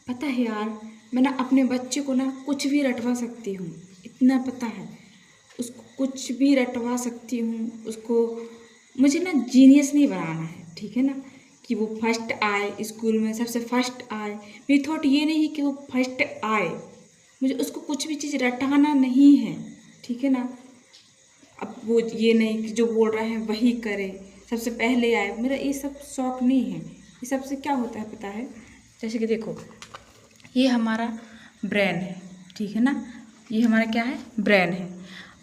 पता है यार, मैं ना अपने बच्चे को ना कुछ भी रटवा सकती हूँ, इतना पता है। उसको कुछ भी रटवा सकती हूँ उसको। मुझे ना जीनियस नहीं बनाना है, ठीक है ना, कि वो फर्स्ट आए स्कूल में, सबसे फर्स्ट आए। मेरी थॉट ये नहीं कि वो फर्स्ट आए, मुझे उसको कुछ भी चीज़ रटाना नहीं है, ठीक है ना। अब वो ये नहीं कि जो बोल रहे हैं वही करे, सबसे पहले आए, मेरा ये सब शौक नहीं है। ये सबसे क्या होता है पता है, जैसे कि देखो, ये हमारा ब्रेन है, ठीक है ना। ये हमारा क्या है, ब्रेन है।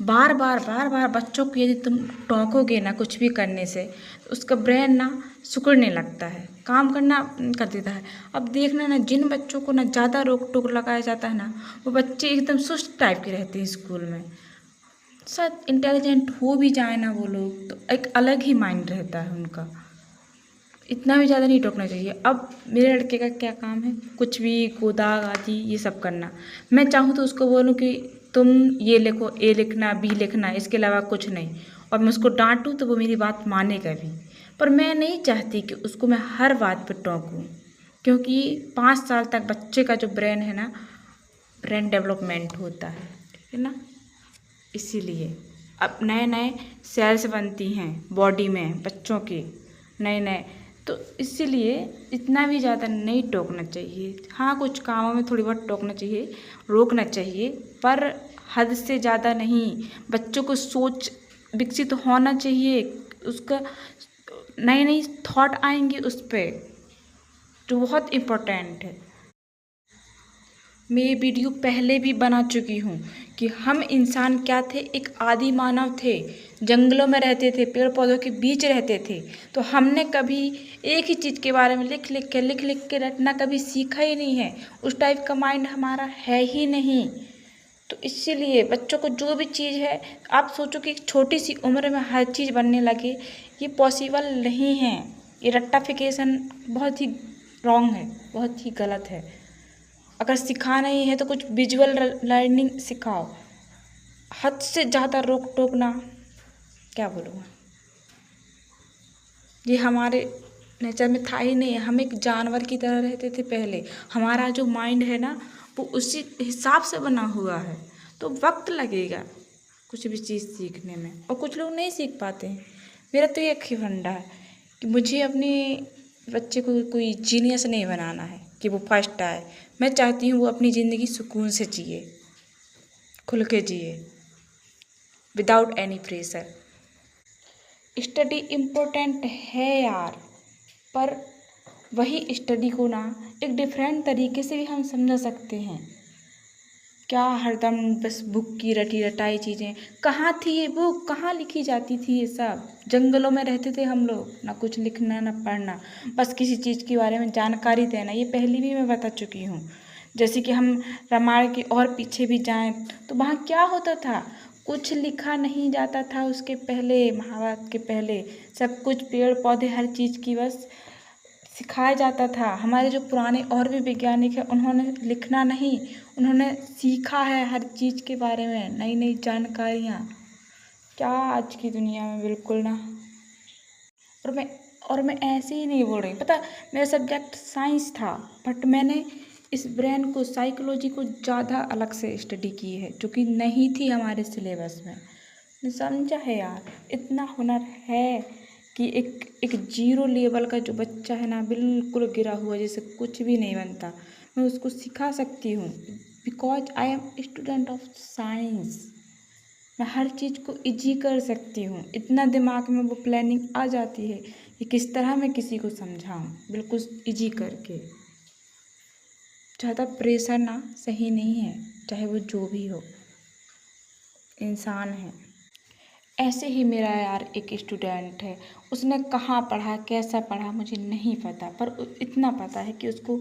बार बार बार बार बच्चों को यदि तुम टोकोगे ना कुछ भी करने से, तो उसका ब्रेन ना सिकुड़ने लगता है, काम करना कर देता है। अब देखना ना, जिन बच्चों को ना ज़्यादा रोक टोक लगाया जाता है ना, वो बच्चे एकदम सुस्त टाइप के रहते हैं स्कूल में। शायद इंटेलिजेंट हो भी जाए ना वो लोग, तो एक अलग ही माइंड रहता है उनका। इतना भी ज़्यादा नहीं टोकना चाहिए। अब मेरे लड़के का क्या काम है, कुछ भी गोदा गादी ये सब करना। मैं चाहूँ तो उसको बोलूँ कि तुम ये लिखो, ए लिखना, बी लिखना, इसके अलावा कुछ नहीं। और मैं उसको डांटूँ तो वो मेरी बात मानेगा भी। पर मैं नहीं चाहती कि उसको मैं हर बात पर टोकूँ, क्योंकि 5 साल तक बच्चे का जो ब्रेन है ना, ब्रेन डेवलपमेंट होता है, ठीक है ना। इसीलिए अब नए नए सेल्स बनती हैं बॉडी में बच्चों के, नए नए। तो इसीलिए इतना भी ज़्यादा नहीं टोकना चाहिए। हाँ, कुछ कामों में थोड़ी बहुत टोकना चाहिए, रोकना चाहिए, पर हद से ज़्यादा नहीं। बच्चों को सोच विकसित होना चाहिए, उसका नई नई थॉट आएंगे उस पर, जो बहुत इम्पोर्टेंट है। मैं ये वीडियो पहले भी बना चुकी हूँ कि हम इंसान क्या थे, एक आदि मानव थे, जंगलों में रहते थे, पेड़ पौधों के बीच रहते थे। तो हमने कभी एक ही चीज़ के बारे में लिख लिख के रटना कभी सीखा ही नहीं है। उस टाइप का माइंड हमारा है ही नहीं। तो इसीलिए बच्चों को जो भी चीज़ है, आप सोचो कि एक छोटी सी उम्र में हर चीज़ बनने लगे, ये पॉसिबल नहीं है। ये रट्टाफिकेशन बहुत ही रॉन्ग है, बहुत ही गलत है। अगर सिखाना ही है तो कुछ विजुअल लर्निंग सिखाओ। हद से ज़्यादा रोक टोक ना, क्या बोलूँगा, ये हमारे नेचर में था ही नहीं। हम एक जानवर की तरह रहते थे पहले। हमारा जो माइंड है ना, वो उसी हिसाब से बना हुआ है। तो वक्त लगेगा कुछ भी चीज़ सीखने में, और कुछ लोग नहीं सीख पाते हैं। मेरा तो एक ही फंडा है कि मुझे अपने बच्चे को कोई जीनियस नहीं बनाना है कि वो फर्स्ट आए। मैं चाहती हूँ वो अपनी ज़िंदगी सुकून से जिए, खुल के जिए, without any pressure. Study important है यार, पर वही स्टडी को ना एक डिफरेंट तरीके से भी हम समझा सकते हैं। क्या हरदम बस बुक की रटी रटाई चीज़ें, कहाँ थी ये बुक, कहाँ लिखी जाती थी ये सब। जंगलों में रहते थे हम लोग, ना कुछ लिखना ना पढ़ना, बस किसी चीज़ के बारे में जानकारी देना। ये पहले भी मैं बता चुकी हूँ। जैसे कि हम रामायण के और पीछे भी जाएं तो वहाँ क्या होता था, कुछ लिखा नहीं जाता था। उसके पहले, महाभारत के पहले, सब कुछ पेड़ पौधे हर चीज़ की बस सिखाया जाता था। हमारे जो पुराने और भी वैज्ञानिक हैं, उन्होंने लिखना नहीं, उन्होंने सीखा है हर चीज़ के बारे में, नई नई जानकारियाँ। क्या आज की दुनिया में बिल्कुल ना। और मैं और मैं ऐसे ही नहीं बोल रही, पता, मेरा सब्जेक्ट साइंस था, बट मैंने इस ब्रेन को, साइकोलॉजी को ज़्यादा अलग से स्टडी की है, जो कि नहीं थी हमारे सिलेबस में। समझा है यार, इतना हुनर है कि एक एक जीरो लेवल का जो बच्चा है ना, बिल्कुल गिरा हुआ, जैसे कुछ भी नहीं बनता, मैं उसको सिखा सकती हूँ। Because I am student of science. मैं हर चीज़ को इजी कर सकती हूँ। इतना दिमाग में वो प्लानिंग आ जाती है कि किस तरह मैं किसी को समझाऊँ, बिल्कुल इजी करके। ज़्यादा प्रेशर ना सही नहीं है, चाहे वो जो भी हो, इंसान है। ऐसे ही मेरा यार एक स्टूडेंट है, उसने कहाँ पढ़ा, कैसा पढ़ा, मुझे नहीं पता, पर इतना पता है कि उसको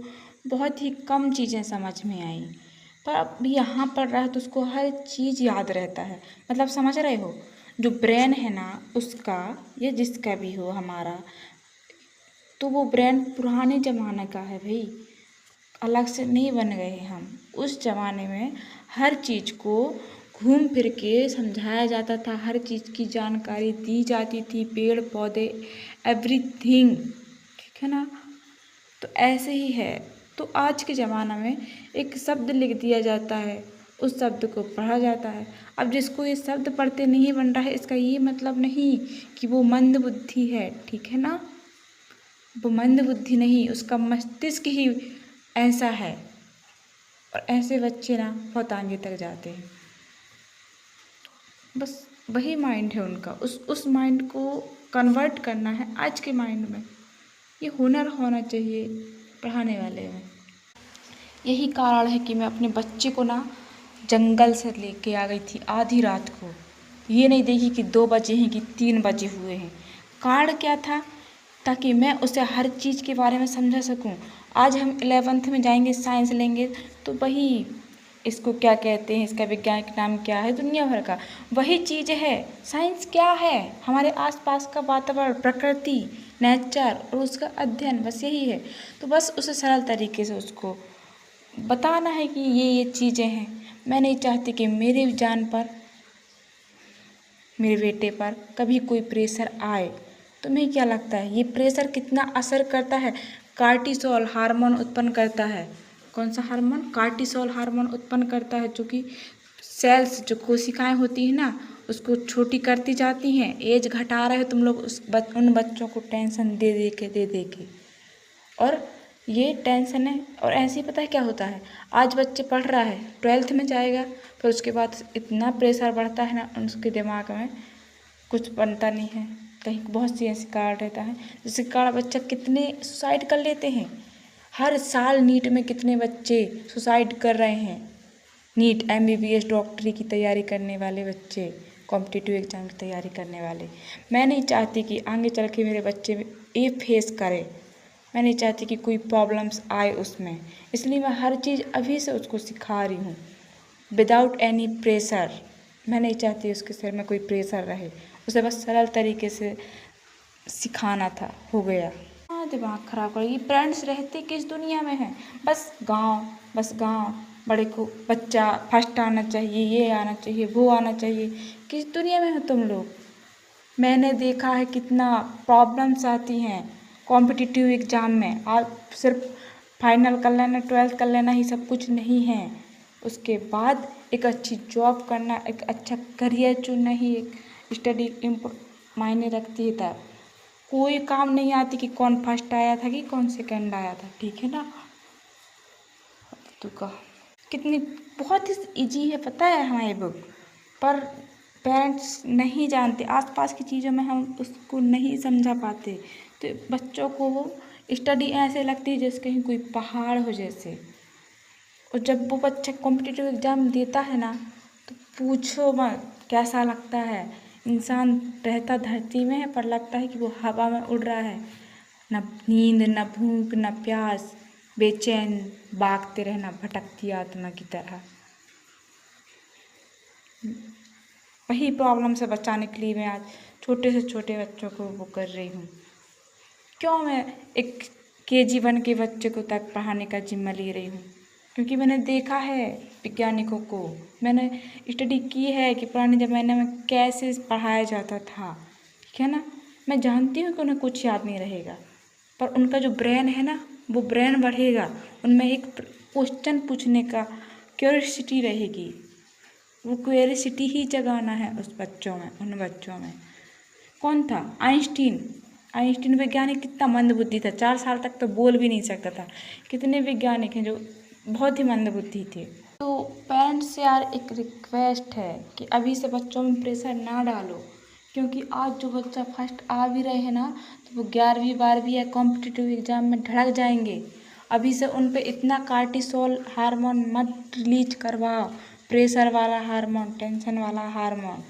बहुत ही कम चीज़ें समझ में आई। पर अब यहाँ पढ़ रहा है तो उसको हर चीज़ याद रहता है। मतलब समझ रहे हो, जो ब्रेन है ना उसका, या जिसका भी हो हमारा, तो वो ब्रेन पुराने ज़माने का है भाई, अलग से नहीं बन गए हम। उस ज़माने में हर चीज़ को घूम फिर के समझाया जाता था, हर चीज़ की जानकारी दी जाती थी, पेड़ पौधे, एवरीथिंग, ठीक है ना। तो ऐसे ही है, तो आज के ज़माना में एक शब्द लिख दिया जाता है, उस शब्द को पढ़ा जाता है। अब जिसको ये शब्द पढ़ते नहीं बन रहा है, इसका ये मतलब नहीं कि वो मंद बुद्धि है, ठीक है ना। वो मंद बुद्धि नहीं, उसका मस्तिष्क ही ऐसा है। और ऐसे बच्चे ना बहुत आगे तक जाते हैं। बस वही माइंड है उनका, उस माइंड को कन्वर्ट करना है आज के माइंड में। ये हुनर होना चाहिए पढ़ाने वाले में। यही कारण है कि मैं अपने बच्चे को ना जंगल से लेके आ गई थी आधी रात को। ये नहीं देखी कि 2 बजे हैं कि 3 बजे हुए हैं। कारण क्या था, ताकि मैं उसे हर चीज़ के बारे में समझा सकूं। आज हम 11th में जाएंगे, साइंस लेंगे, तो वही इसको क्या कहते हैं, इसका वैज्ञानिक नाम क्या है, दुनिया भर का वही चीज़ है। साइंस क्या है, हमारे आसपास का वातावरण, प्रकृति, नेचर और उसका अध्ययन, बस यही है। तो बस उसे सरल तरीके से उसको बताना है कि ये चीज़ें हैं। मैं नहीं चाहती कि मेरे जान पर, मेरे बेटे पर कभी कोई प्रेशर आए। तुम्हें क्या लगता है ये प्रेशर कितना असर करता है? कार्टिसोल हार्मोन उत्पन्न करता है। कौन सा हार्मोन? कार्टिसोल हार्मोन उत्पन्न करता है, जो कि सेल्स, जो कोशिकाएं होती हैं ना, उसको छोटी करती जाती हैं। एज घटा रहे हो तुम लोग उन बच्चों को टेंशन दे के। और ये टेंशन है। और ऐसे ही पता है क्या होता है, आज बच्चे पढ़ रहा है, 12th में जाएगा, फिर उसके बाद इतना प्रेशर बढ़ता है ना उसके दिमाग में, कुछ बनता नहीं है। कहीं बहुत सी ऐसी कारण रहता है जिसके कारण बच्चा कितने सुसाइड कर लेते हैं। हर साल नीट में कितने बच्चे सुसाइड कर रहे हैं। नीट MBBS डॉक्टरी की तैयारी करने वाले बच्चे, कॉम्पिटिटिव एग्जाम की तैयारी करने वाले। मैं नहीं चाहती कि आगे चल के मेरे बच्चे ये फेस करें। मैं नहीं चाहती कि कोई प्रॉब्लम्स आए उसमें, इसलिए मैं हर चीज़ अभी से उसको सिखा रही हूँ, विदाउट एनी प्रेशर। मैं नहीं चाहती उसके सिर में कोई प्रेशर रहे, उसे बस सरल तरीके से सिखाना था, हो गया। हाँ, दिमाग खराब कर, ये पेरेंट्स रहते किस दुनिया में हैं? बस गांव, बड़े को बच्चा फर्स्ट आना चाहिए, ये आना चाहिए, वो आना चाहिए। किस दुनिया में हो तुम लोग? मैंने देखा है कितना प्रॉब्लम्स आती हैं कॉम्पिटिटिव एग्ज़ाम में। आप सिर्फ फाइनल कर लेना, 12th कर लेना ही सब कुछ नहीं है। उसके बाद एक अच्छी जॉब करना, एक अच्छा करियर चुनना ही एक स्टडी मायने रखती है। तब कोई काम नहीं आती कि कौन फर्स्ट आया था कि कौन सेकंड आया था, ठीक है ना। तो कितनी बहुत ही इजी है, पता है हमारी बुक, पर पेरेंट्स नहीं जानते। आसपास की चीज़ों में हम उसको नहीं समझा पाते, तो बच्चों को वो स्टडी ऐसे लगती है जैसे कहीं कोई पहाड़ हो जैसे। और जब वो बच्चा कॉम्पिटिटिव एग्ज़ाम देता है ना, तो पूछो मत कैसा लगता है। इंसान रहता धरती में है, पर लगता है कि वो हवा में उड़ रहा है। न नींद, न भूख, न प्यास, बेचैन भागते रहना भटकती आत्मा की तरह। वही प्रॉब्लम से बचाने के लिए मैं आज छोटे से छोटे बच्चों को वो कर रही हूँ। क्यों मैं एक KG 1 के बच्चे को तक पढ़ाने का जिम्मा ले रही हूँ? क्योंकि मैंने देखा है वैज्ञानिकों को, मैंने स्टडी की है कि पुराने ज़माने में कैसे पढ़ाया जाता था, ठीक है ना। मैं जानती हूँ कि उन्हें कुछ याद नहीं रहेगा, पर उनका जो ब्रेन है ना, वो ब्रेन बढ़ेगा। उनमें एक क्वेश्चन पूछने का क्यूरियोसिटी रहेगी। वो क्यूरियोसिटी ही जगाना है उस बच्चों में, उन बच्चों में। कौन था? आइंस्टीन वैज्ञानिक कितना मंदबुद्धि था, 4 साल तक तो बोल भी नहीं सकता था। कितने वैज्ञानिक हैं जो बहुत ही मंदबुद्धि थे। तो पेरेंट्स से यार एक रिक्वेस्ट है कि अभी से बच्चों में प्रेशर ना डालो, क्योंकि आज जो बच्चा फर्स्ट आ भी रहे हैं ना, तो वो 11वीं 12वीं या कॉम्पिटिटिव एग्ज़ाम में ढड़क जाएंगे। अभी से उन पे इतना कार्टिसोल हार्मोन मत रिलीज करवाओ, प्रेशर वाला हार्मोन, टेंशन वाला हार्मोन,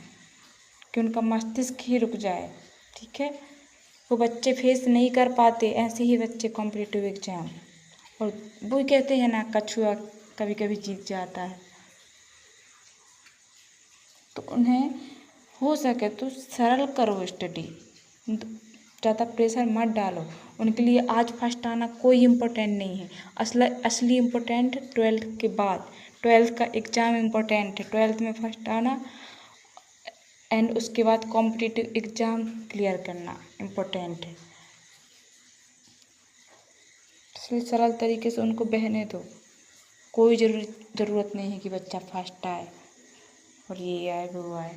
कि उनका मस्तिष्क ही रुक जाए, ठीक है। वो बच्चे फेस नहीं कर पाते, ऐसे ही बच्चे कॉम्पिटिटिव एग्ज़ाम। और वो कहते हैं ना, कछुआ कभी कभी जीत जाता है। तो उन्हें हो सके तो सरल करो स्टडी, ज़्यादा प्रेशर मत डालो। उनके लिए आज फर्स्ट आना कोई इम्पोर्टेंट नहीं है। असली इम्पोर्टेंट 12th के बाद, 12th का एग्ज़ाम इम्पोर्टेंट है। 12th में फर्स्ट आना एंड उसके बाद कॉम्पिटिटिव एग्ज़ाम क्लियर करना इम्पोर्टेंट है। इसलिए सरल तरीके से उनको बहने दो। कोई ज़रूरत नहीं है कि बच्चा फर्स्ट आए और ये आए वो आए।